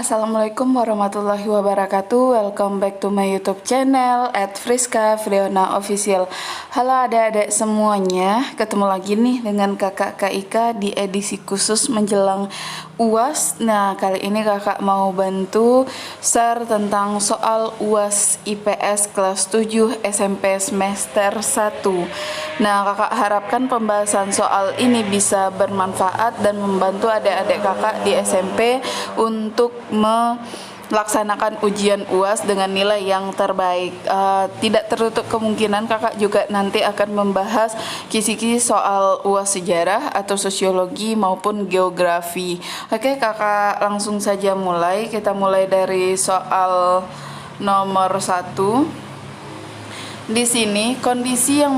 Assalamualaikum warahmatullahi wabarakatuh. Welcome back to my YouTube channel @Friska Friona Official. Halo adik-adik semuanya, ketemu lagi nih dengan kakak Kak Ika di edisi khusus menjelang UAS. Nah, kali ini kakak mau bantu share tentang soal UAS IPS kelas 7 SMP semester 1. Nah, kakak harapkan pembahasan soal ini bisa bermanfaat dan membantu adik-adik kakak di SMP untuk melaksanakan ujian UAS dengan nilai yang terbaik. Tidak tertutup kemungkinan kakak juga nanti akan membahas kisi-kisi soal UAS sejarah atau sosiologi maupun geografi. Oke, kakak langsung saja mulai. Kita mulai dari soal nomor 1. Di sini kondisi yang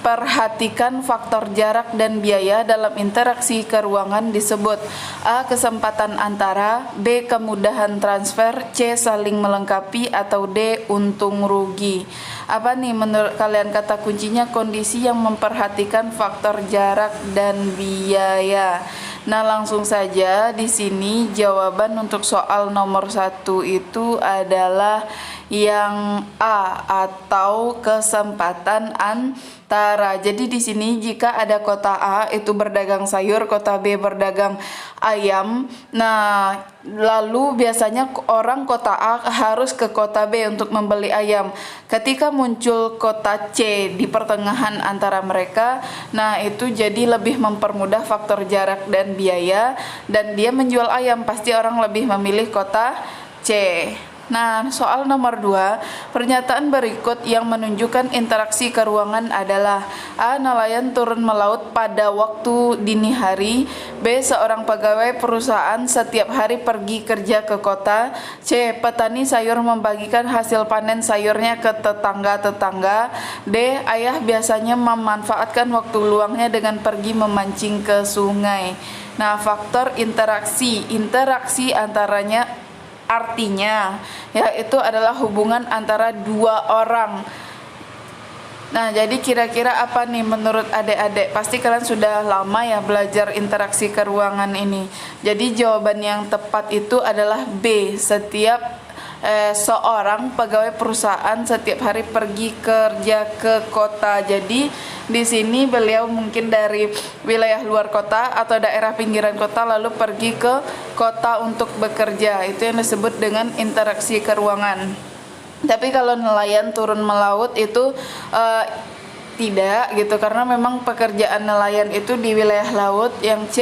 perhatikan faktor jarak dan biaya dalam interaksi ke ruangan disebut A. Kesempatan antara, B. Kemudahan transfer, C. Saling melengkapi, atau D. Untung rugi. Apa nih menurut kalian kata kuncinya kondisi yang memperhatikan faktor jarak dan biaya? Nah, langsung saja di sini jawaban untuk soal nomor 1 itu adalah yang A atau kesempatan antara. Jadi di sini jika ada kota A itu berdagang sayur, kota B berdagang ayam. Nah, lalu biasanya orang kota A harus ke kota B untuk membeli ayam. Ketika muncul kota C di pertengahan antara mereka, nah itu jadi lebih mempermudah faktor jarak dan biaya, dan dia menjual ayam, pasti orang lebih memilih kota C. Nah, soal nomor 2, pernyataan berikut yang menunjukkan interaksi ke ruangan adalah A. Nelayan turun melaut pada waktu dini hari, B. Seorang pegawai perusahaan setiap hari pergi kerja ke kota, C. Petani sayur membagikan hasil panen sayurnya ke tetangga-tetangga, D. Ayah biasanya memanfaatkan waktu luangnya dengan pergi memancing ke sungai. Nah, faktor interaksi antaranya artinya yaitu adalah hubungan antara dua orang. Nah, jadi kira-kira apa nih menurut adik-adik? Pasti kalian sudah lama ya belajar interaksi ke ruangan ini. Jadi jawaban yang tepat itu adalah B. Seorang pegawai perusahaan setiap hari pergi kerja ke kota. Jadi di sini beliau mungkin dari wilayah luar kota atau daerah pinggiran kota lalu pergi ke kota untuk bekerja. Itu yang disebut dengan interaksi ke ruangan. Tapi kalau nelayan turun melaut itu tidak gitu, karena memang pekerjaan nelayan itu di wilayah laut. Yang C,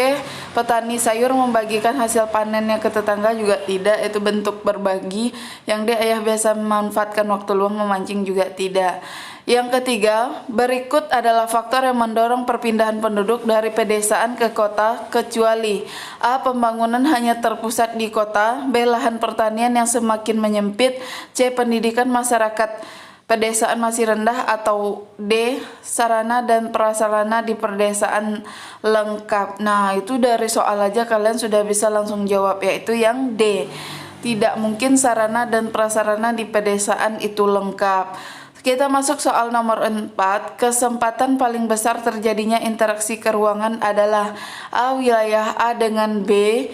petani sayur membagikan hasil panennya ke tetangga, juga tidak, itu bentuk berbagi. Yang D, ayah biasa memanfaatkan waktu luang memancing, juga tidak. Yang ketiga, berikut adalah faktor yang mendorong perpindahan penduduk dari pedesaan ke kota, kecuali A. Pembangunan hanya terpusat di kota, B. Lahan pertanian yang semakin menyempit, C. Pendidikan masyarakat pedesaan masih rendah, atau D. Sarana dan prasarana di pedesaan lengkap. Nah, itu dari soal aja kalian sudah bisa langsung jawab, yaitu yang D. Tidak mungkin sarana dan prasarana di pedesaan itu lengkap. Kita masuk soal nomor 4. Kesempatan paling besar terjadinya interaksi ke ruangan adalah A. Wilayah A dengan B,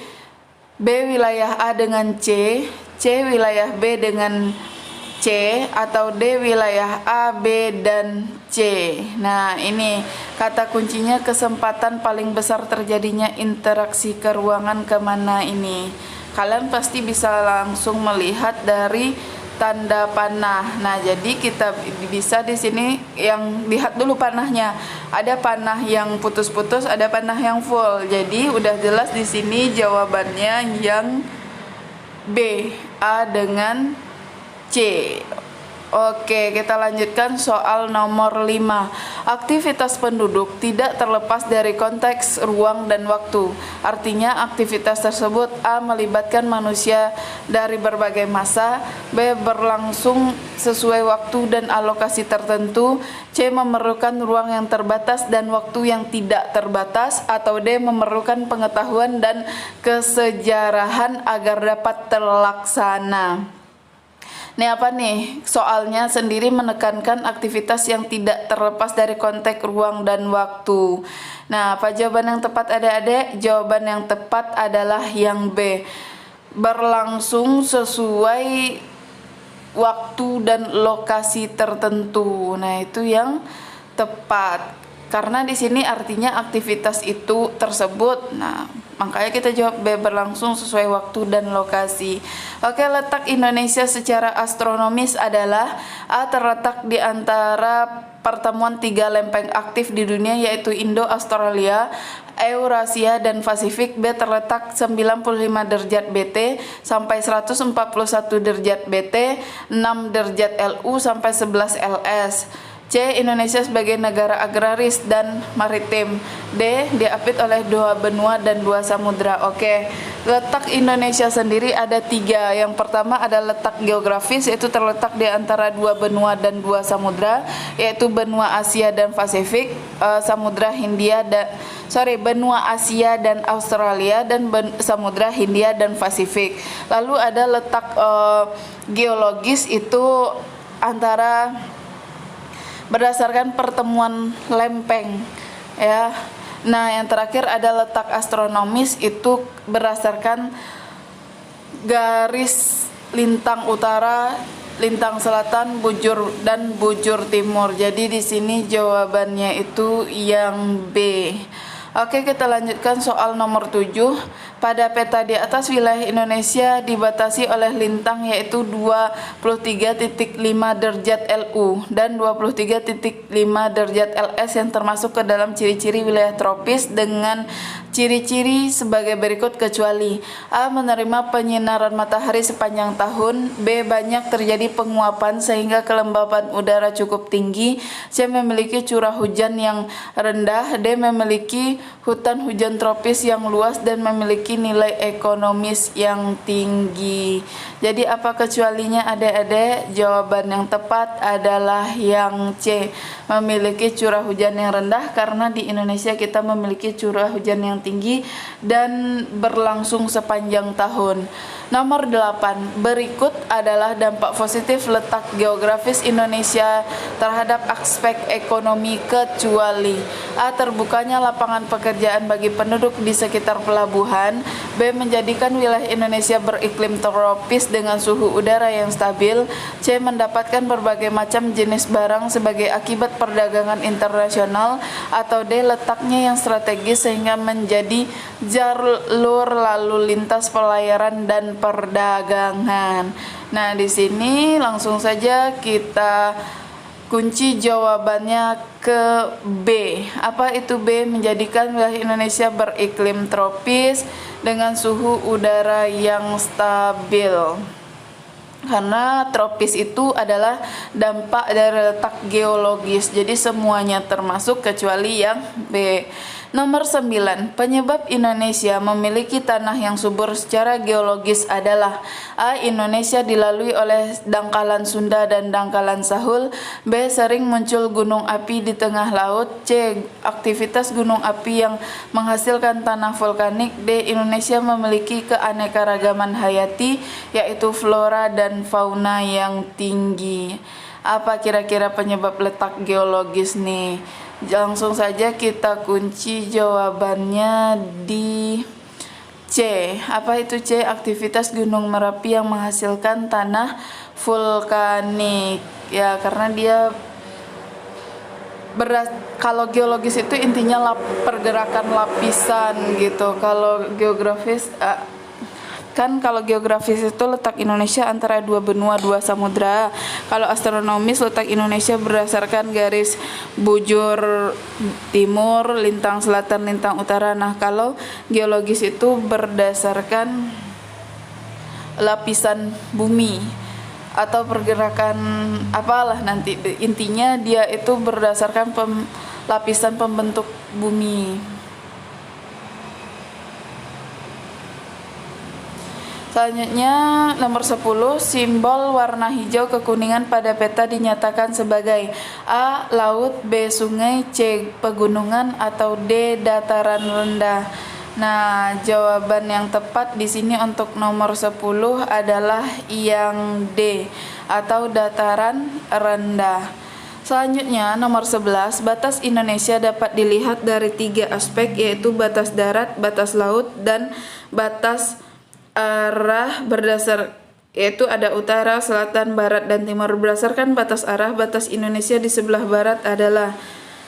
B. Wilayah A dengan C, C. Wilayah B dengan C, atau D. Wilayah A, B, dan C. Nah, ini kata kuncinya kesempatan paling besar terjadinya interaksi ke ruangan kemana ini. Kalian pasti bisa langsung melihat dari tanda panah. Nah, jadi kita bisa di sini yang lihat dulu panahnya. Ada panah yang putus-putus, ada panah yang full. Jadi udah jelas di sini jawabannya yang B, A dengan C. Oke, kita lanjutkan soal nomor 5. Aktivitas penduduk tidak terlepas dari konteks ruang dan waktu. Artinya aktivitas tersebut A. melibatkan manusia dari berbagai masa, B. berlangsung sesuai waktu dan alokasi tertentu, C. memerlukan ruang yang terbatas dan waktu yang tidak terbatas, atau D. memerlukan pengetahuan dan kesejarahan agar dapat terlaksana. Nih apa nih, soalnya sendiri menekankan aktivitas yang tidak terlepas dari konteks ruang dan waktu. Nah, apa jawaban yang tepat adik-adik? Jawaban yang tepat adalah yang B. berlangsung sesuai waktu dan lokasi tertentu. Nah, itu yang tepat. Karena di sini artinya aktivitas itu tersebut. Nah, makanya kita jawab B, berlangsung sesuai waktu dan lokasi. Oke, letak Indonesia secara astronomis adalah A, terletak di antara pertemuan 3 lempeng aktif di dunia, yaitu Indo, Australia, Eurasia, dan Pasifik. B, terletak 95 derajat BT sampai 141 derajat BT, 6 derajat LU sampai 11 LS. C, Indonesia sebagai negara agraris dan maritim. D, diapit oleh 2 benua dan 2 samudra. Oke, letak Indonesia sendiri ada 3. Yang pertama ada letak geografis, yaitu terletak di antara 2 benua dan 2 samudra, yaitu benua Asia dan Pasifik, benua Asia dan Australia, dan samudra Hindia dan Pasifik. Lalu ada letak geologis, itu antara berdasarkan pertemuan lempeng, ya. Nah, yang terakhir ada letak astronomis, itu berdasarkan garis lintang utara, lintang selatan, bujur dan bujur timur. Jadi di sini jawabannya itu yang B. Oke, kita lanjutkan soal nomor 7. Pada peta di atas, wilayah Indonesia dibatasi oleh lintang, yaitu 23.5 derajat LU dan 23.5 derajat LS yang termasuk ke dalam ciri-ciri wilayah tropis dengan ciri-ciri sebagai berikut, kecuali A, menerima penyinaran matahari sepanjang tahun. B, banyak terjadi penguapan sehingga kelembaban udara cukup tinggi. C, memiliki curah hujan yang rendah. D, memiliki hutan hujan tropis yang luas dan memiliki nilai ekonomis yang tinggi. Jadi apa kecualinya, adik-adik? Jawaban yang tepat adalah yang C, memiliki curah hujan yang rendah, karena di Indonesia kita memiliki curah hujan yang tinggi dan berlangsung sepanjang tahun. Nomor 8. Berikut adalah dampak positif letak geografis Indonesia terhadap aspek ekonomi, kecuali A, terbukanya lapangan pekerjaan bagi penduduk di sekitar pelabuhan. B, menjadikan wilayah Indonesia beriklim tropis dengan suhu udara yang stabil. C, mendapatkan berbagai macam jenis barang sebagai akibat perdagangan internasional. Atau D, letaknya yang strategis sehingga menjadi jalur lalu lintas pelayaran dan perdagangan. Nah, di sini langsung saja kita kunci jawabannya ke B. Apa itu B? Menjadikan wilayah Indonesia beriklim tropis dengan suhu udara yang stabil. Karena tropis itu adalah dampak dari letak geologis, jadi semuanya termasuk kecuali yang B. Nomor 9. Penyebab Indonesia memiliki tanah yang subur secara geologis adalah A, Indonesia dilalui oleh dangkalan Sunda dan dangkalan Sahul. B, sering muncul gunung api di tengah laut. C, aktivitas gunung api yang menghasilkan tanah vulkanik. D, Indonesia memiliki keanekaragaman hayati, yaitu flora dan fauna yang tinggi. Apa kira-kira penyebab letak geologis nih? Langsung saja kita kunci jawabannya di C. Apa itu C? Aktivitas Gunung Merapi yang menghasilkan tanah vulkanik. Ya, karena dia kalau geologis itu intinya pergerakan lapisan gitu. Kalau geografis kan kalau geografis itu letak Indonesia antara 2 benua 2 samudra. Kalau astronomis letak Indonesia berdasarkan garis bujur timur, lintang selatan, lintang utara. Nah, kalau geologis itu berdasarkan lapisan bumi atau pergerakan apalah nanti, intinya dia itu berdasarkan lapisan pembentuk bumi. Selanjutnya nomor 10, simbol warna hijau kekuningan pada peta dinyatakan sebagai A, laut, B, sungai, C, pegunungan, atau D, dataran rendah. Nah, jawaban yang tepat di sini untuk nomor 10 adalah yang D, atau dataran rendah. Selanjutnya nomor 11, batas Indonesia dapat dilihat dari 3 aspek, yaitu batas darat, batas laut, dan batas arah yaitu ada utara, selatan, barat, dan timur. Berdasarkan batas arah, batas Indonesia di sebelah barat adalah: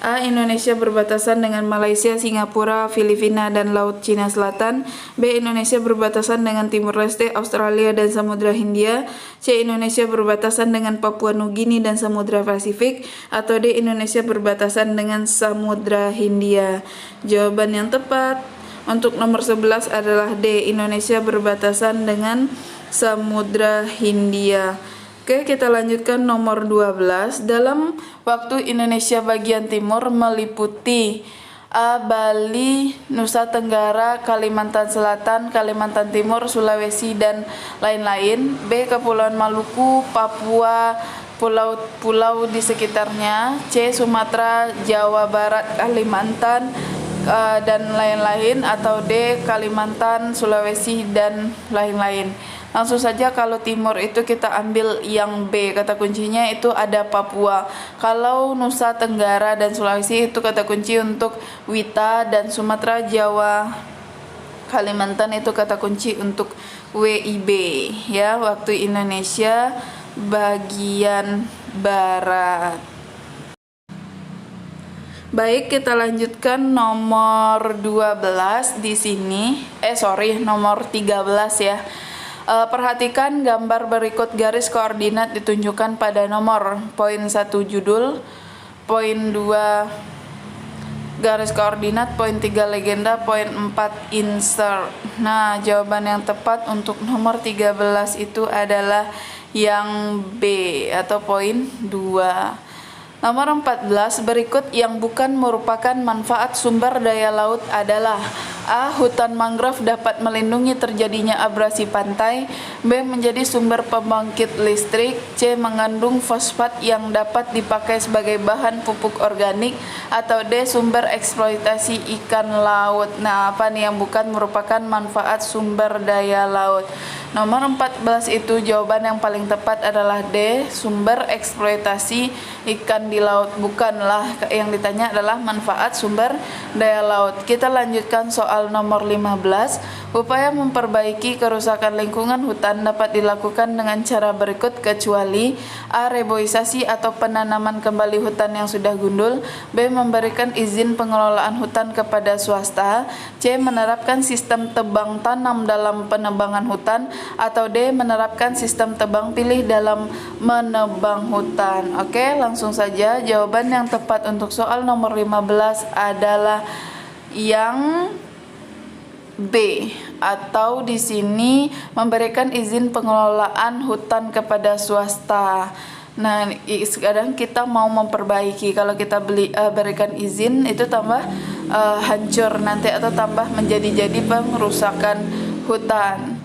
A. Indonesia berbatasan dengan Malaysia, Singapura, Filipina, dan Laut Cina Selatan. B. Indonesia berbatasan dengan Timur Leste, Australia, dan Samudra Hindia. C. Indonesia berbatasan dengan Papua Nugini dan Samudra Pasifik. Atau D. Indonesia berbatasan dengan Samudra Hindia. Jawaban yang tepat untuk nomor 11 adalah D. Indonesia berbatasan dengan Samudra Hindia. Oke, kita lanjutkan nomor 12. Dalam waktu Indonesia bagian timur meliputi: A. Bali, Nusa Tenggara, Kalimantan Selatan, Kalimantan Timur, Sulawesi, dan lain-lain. B. Kepulauan Maluku, Papua, pulau-pulau di sekitarnya. C. Sumatera, Jawa Barat, Kalimantan, dan lain-lain. Atau D. Kalimantan, Sulawesi, dan lain-lain. Langsung saja, kalau timur itu kita ambil yang B, kata kuncinya itu ada Papua. Kalau Nusa Tenggara dan Sulawesi itu kata kunci untuk Wita, dan Sumatera, Jawa, Kalimantan itu kata kunci untuk WIB ya, waktu Indonesia bagian barat. Baik, kita lanjutkan nomor 12 di sini. Nomor 13 ya. Perhatikan gambar berikut. Garis koordinat ditunjukkan pada nomor. Poin 1 judul, poin 2 garis koordinat, poin 3 legenda, poin 4 insert. Nah, jawaban yang tepat untuk nomor 13 itu adalah yang B atau poin 2. Nomor 14, berikut yang bukan merupakan manfaat sumber daya laut adalah: A. Hutan mangrove dapat melindungi terjadinya abrasi pantai. B. Menjadi sumber pembangkit listrik. C. Mengandung fosfat yang dapat dipakai sebagai bahan pupuk organik. Atau D. Sumber eksploitasi ikan laut. Nah, apa nih yang bukan merupakan manfaat sumber daya laut? Nomor 14 itu jawaban yang paling tepat adalah D. Sumber eksploitasi ikan di laut. Bukanlah, yang ditanya adalah manfaat sumber daya laut. Kita lanjutkan soal nomor 15. Upaya memperbaiki kerusakan lingkungan hutan dapat dilakukan dengan cara berikut kecuali: A. Reboisasi atau penanaman kembali hutan yang sudah gundul. B. Memberikan izin pengelolaan hutan kepada swasta. C. Menerapkan sistem tebang tanam dalam penebangan hutan. Atau D. Menerapkan sistem tebang pilih dalam menebang hutan. Oke, langsung saja. Jawaban yang tepat untuk soal nomor 15 adalah yang B, atau di sini memberikan izin pengelolaan hutan kepada swasta. Nah, sekarang kita mau memperbaiki. Kalau kita berikan izin itu tambah hancur nanti, atau tambah menjadi pengerusakan hutan.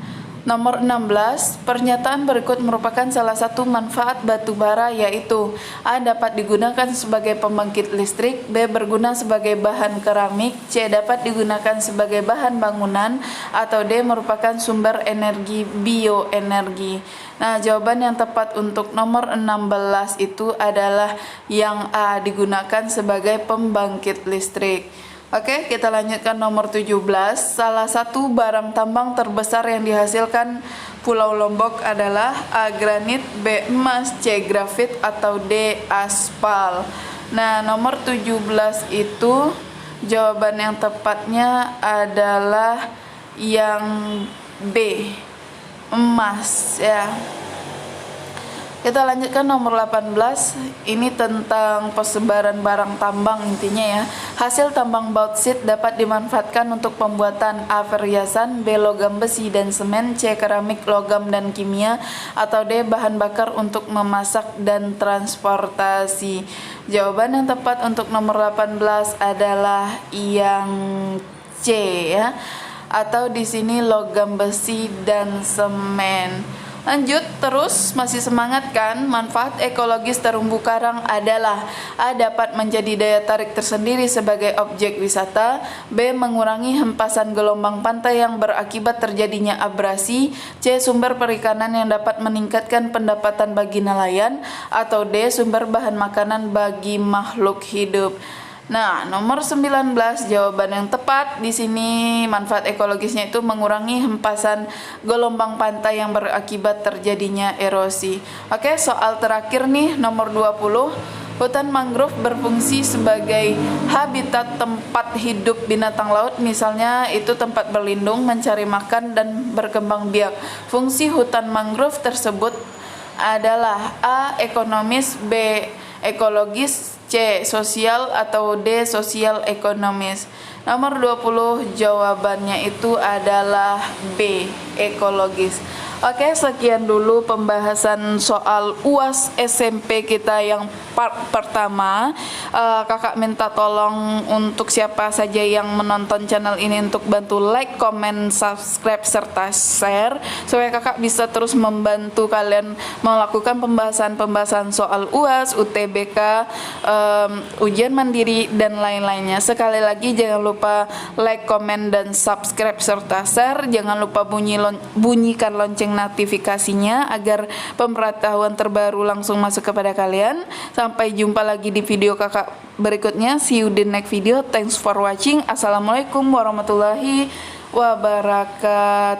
Nomor 16, pernyataan berikut merupakan salah satu manfaat batu bara, yaitu: A. Dapat digunakan sebagai pembangkit listrik. B. Berguna sebagai bahan keramik. C. Dapat digunakan sebagai bahan bangunan. Atau D. Merupakan sumber energi bioenergi. Nah, jawaban yang tepat untuk nomor 16 itu adalah yang A. Digunakan sebagai pembangkit listrik. Oke, kita lanjutkan nomor 17. Salah satu barang tambang terbesar yang dihasilkan Pulau Lombok adalah: A. Granit, B. Emas, C. Grafit, atau D. Aspal. Nah, nomor 17 itu jawaban yang tepatnya adalah yang B, emas ya. Kita lanjutkan nomor 18. Ini tentang persebaran barang tambang intinya ya. Hasil tambang bauksit dapat dimanfaatkan untuk pembuatan: A. Perhiasan, B. Logam besi dan semen, C. Keramik, logam, dan kimia, atau D. Bahan bakar untuk memasak dan transportasi. Jawaban yang tepat untuk nomor 18 adalah yang C ya. Atau di sini logam besi dan semen. Lanjut terus, masih semangat kan? Manfaat ekologis terumbu karang adalah: A. Dapat menjadi daya tarik tersendiri sebagai objek wisata. B. Mengurangi hempasan gelombang pantai yang berakibat terjadinya abrasi. C. Sumber perikanan yang dapat meningkatkan pendapatan bagi nelayan. Atau D. Sumber bahan makanan bagi makhluk hidup. Nah, nomor 19 jawaban yang tepat di sini manfaat ekologisnya itu mengurangi hempasan gelombang pantai yang berakibat terjadinya erosi. Oke, soal terakhir nih nomor 20. Hutan mangrove berfungsi sebagai habitat tempat hidup binatang laut, misalnya itu tempat berlindung, mencari makan dan berkembang biak. Fungsi hutan mangrove tersebut adalah A. ekonomis, B. ekologis, C. sosial, atau D. sosial ekonomis. Nomor 20 jawabannya itu adalah B. ekologis. Oke, sekian dulu pembahasan soal UAS SMP kita yang part pertama. Kakak minta tolong untuk siapa saja yang menonton channel ini untuk bantu like, comment, subscribe, serta share supaya kakak bisa terus membantu kalian melakukan pembahasan-pembahasan soal UAS, UTBK, ujian mandiri, dan lain-lainnya. Sekali lagi jangan lupa like, comment, dan subscribe serta share. Jangan lupa bunyikan lonceng notifikasinya agar pemberitahuan terbaru langsung masuk kepada kalian. Sampai jumpa lagi di video kakak berikutnya. See you the next video. Thanks for watching. Assalamualaikum warahmatullahi wabarakatuh.